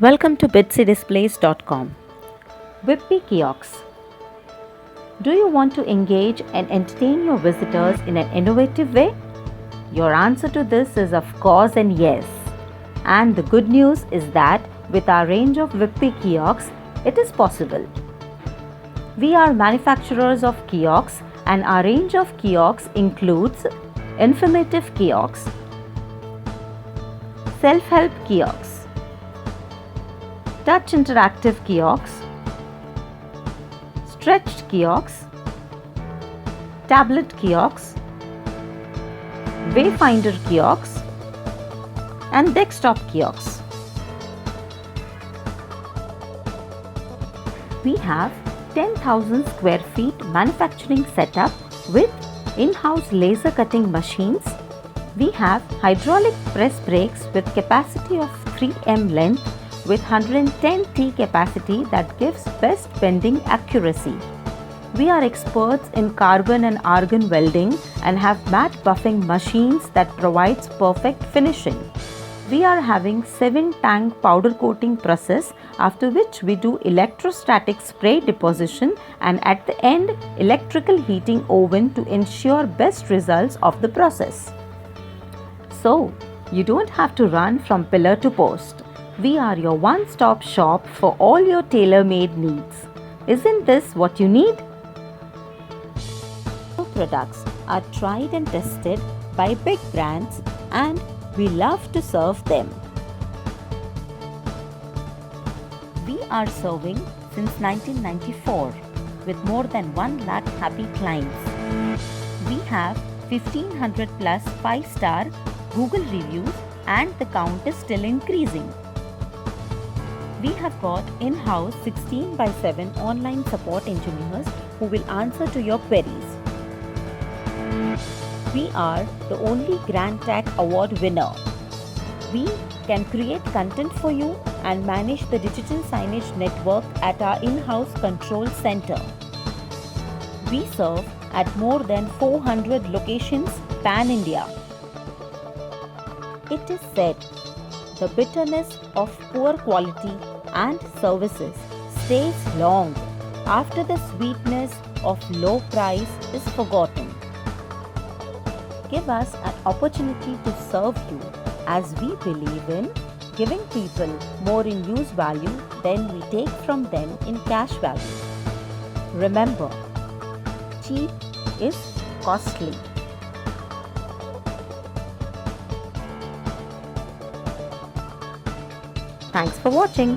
Welcome to bitsydisplays.com. Whippy Kiosks. Do you want to engage and entertain your visitors in an innovative way? Your answer to this is of course and yes. And the good news is that with our range of Whippy kiosks, it is possible. We are manufacturers of kiosks and our range of kiosks includes informative kiosks, self-help kiosks, touch interactive kiosks, stretched kiosks, tablet kiosks, wayfinder kiosks, and desktop kiosks. We have 10,000 square feet manufacturing setup with in-house laser cutting machines. We have hydraulic press brakes with capacity of 3 m length with 110 T capacity that gives best bending accuracy. We are experts in carbon and argon welding and have matte buffing machines that provides perfect finishing. We are having 7-tank powder coating process, after which we do electrostatic spray deposition and at the end electrical heating oven to ensure best results of the process. So, you don't have to run from pillar to post. We are your one-stop shop for all your tailor-made needs. Isn't this what you need? Our products are tried and tested by big brands and we love to serve them. We are serving since 1994 with more than 1 lakh happy clients. We have 1500 plus 5-star Google reviews and the count is still increasing. We have got in-house 16/7 online support engineers who will answer to your queries. We are the only Grand Tag Award winner. We can create content for you and manage the digital signage network at our in-house control center. We serve at more than 400 locations pan-India. It is said, the bitterness of poor quality and services stays long after the sweetness of low price is forgotten. Give us an opportunity to serve you as we believe in giving people more in use value than we take from them in cash value. Remember, cheap is costly. Thanks for watching.